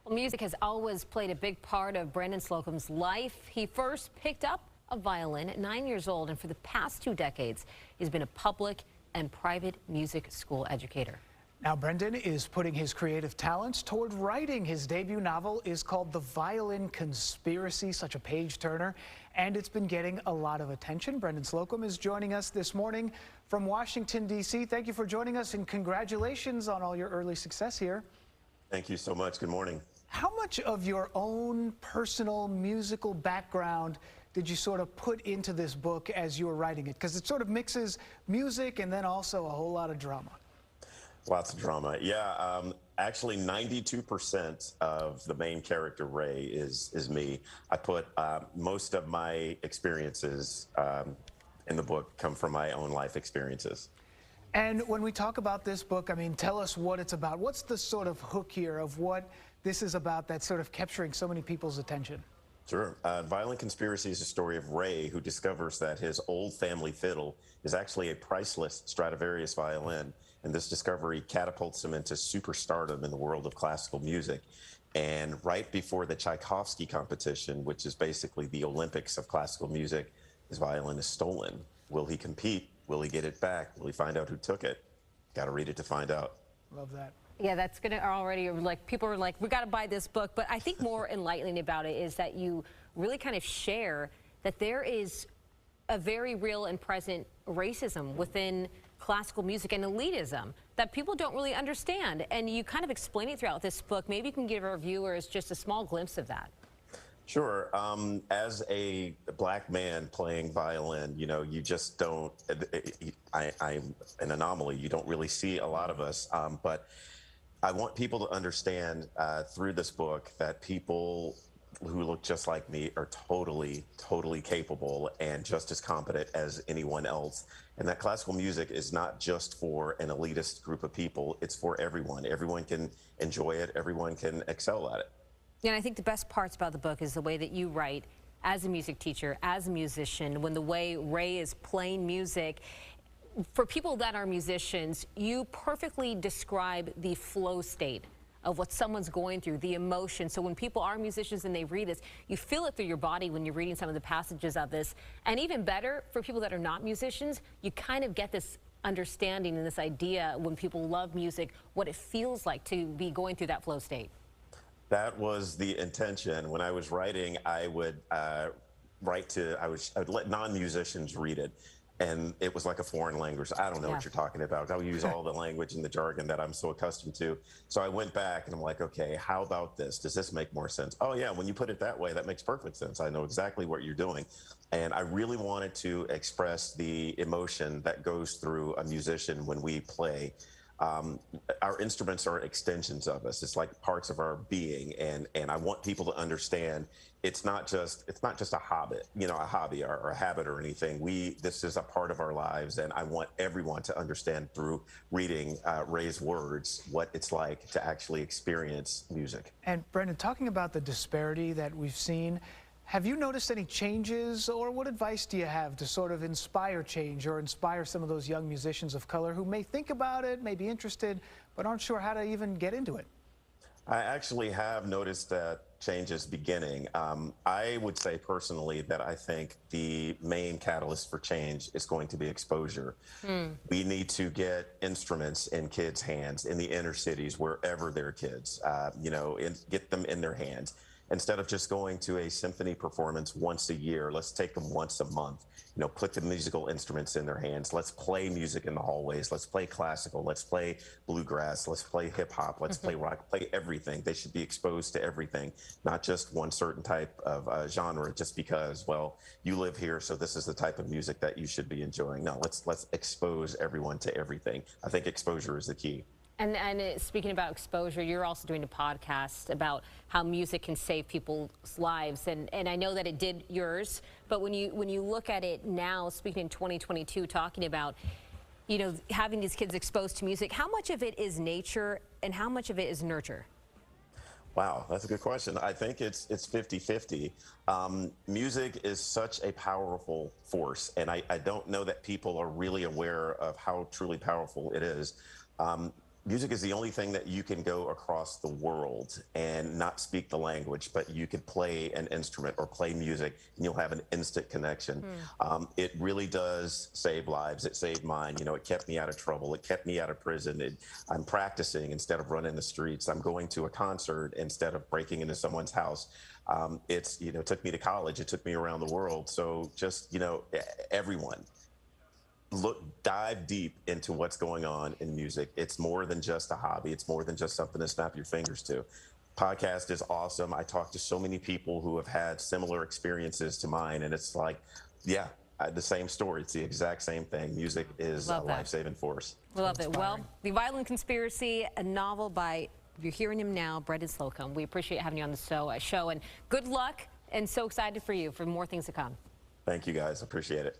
Well, music has always played a big part of Brendan Slocumb's life. He first picked up a violin at 9 years old, and for the past 2 decades, he's been a public and private music school educator. Now, Brendan is putting his creative talents toward writing. His debut novel is called The Violin Conspiracy, such a page-turner, and it's been getting a lot of attention. Brendan Slocumb is joining us this morning from Washington, D.C. Thank you for joining us, and congratulations on all your early success here. Thank you so much. Good morning. How much of your own personal musical background did you sort of put into this book as you were writing it? Because it sort of mixes music and then also a whole lot of drama. Lots of drama. Yeah, actually 92% of the main character, Ray, is me. I put most of my experiences in the book come from my own life experiences. And when we talk about this book, I mean, tell us what it's about. What's the sort of hook here of what this is about that's sort of capturing so many people's attention? Sure. Violin Conspiracy is a story of Ray, who discovers that his old family fiddle is actually a priceless Stradivarius violin. And this discovery catapults him into superstardom in the world of classical music. And right before the Tchaikovsky competition, which is basically the Olympics of classical music, his violin is stolen. Will he compete? Will he get it back? Will he find out who took it? Got to read it to find out. Love that. Yeah, that's going to already, like, people are like, we got to buy this book. But I think more enlightening about it is that you really kind of share that there is a very real and present racism within classical music and elitism that people don't really understand. And you kind of explain it throughout this book. Maybe you can give our viewers just a small glimpse of that. Sure. As a black man playing violin, you know, you just don't, I'm an anomaly. You don't really see a lot of us. But I want people to understand through this book that people who look just like me are totally capable and just as competent as anyone else. And that classical music is not just for an elitist group of people. It's for everyone. Everyone can enjoy it. Everyone can excel at it. Yeah, and I think the best parts about the book is the way that you write as a music teacher, as a musician, when the way Ray is playing music. For people that are musicians, you perfectly describe the flow state of what someone's going through, the emotion. So when people are musicians and they read this, you feel it through your body when you're reading some of the passages of this. And even better, for people that are not musicians, you kind of get this understanding and this idea when people love music, what it feels like to be going through that flow state. That was the intention. When I was writing, I would I would let non-musicians read it. And it was like a foreign language. I don't know what you're talking about. I would use all the language and the jargon that I'm so accustomed to. So I went back and I'm like, okay, how about this? Does this make more sense? Oh yeah, when you put it that way, that makes perfect sense. I know exactly what you're doing. And I really wanted to express the emotion that goes through a musician when we play. Our instruments are extensions of us. It's like parts of our being, and I want people to understand it's not just a hobby, you know, a hobby or a habit or anything. This is a part of our lives, and I want everyone to understand through reading Ray's words what it's like to actually experience music. And Brendan, talking about the disparity that we've seen, have you noticed any changes, or what advice do you have to sort of inspire change or inspire some of those young musicians of color who may think about it, may be interested, but aren't sure how to even get into it? I actually have noticed that change is beginning. I would say personally that I think the main catalyst for change is going to be exposure. We need to get instruments in kids' hands in the inner cities, wherever there are kids, you know, and get them in their hands. Instead of just going to a symphony performance once a year, let's take them once a month. You know, put the musical instruments in their hands. Let's play music in the hallways. Let's play classical. Let's play bluegrass. Let's play hip hop. Let's play rock. Play everything. They should be exposed to everything, not just one certain type of genre. Just because, well, you live here, so this is the type of music that you should be enjoying. No, let's expose everyone to everything. I think exposure is the key. And speaking about exposure, you're also doing a podcast about how music can save people's lives. And I know that it did yours, but when you look at it now, speaking in 2022, talking about, you know, having these kids exposed to music, how much of it is nature and how much of it is nurture? Wow, that's a good question. I think it's 50-50. Music is such a powerful force, and I don't know that people are really aware of how truly powerful it is. music is the only thing that you can go across the world and not speak the language, but you could play an instrument or play music and you'll have an instant connection. It really does save lives. It saved mine. You know, it kept me out of trouble. It kept me out of prison. I'm practicing instead of running the streets. I'm going to a concert instead of breaking into someone's house. It's, you know, it took me to college. It took me around the world. So just, you know, everyone, dive deep into what's going on in music. It's more than just a hobby. It's more than just something to snap your fingers to. Podcast is awesome. I talk to so many people who have had similar experiences to mine, and it's like, yeah, the same story. It's the exact same thing. Music is a life-saving force. We love it. Well, The Violin Conspiracy, a novel by, you're hearing him now, Brendan Slocumb. We appreciate having you on the show, and good luck, and so excited for you for more things to come. Thank you, guys. Appreciate it.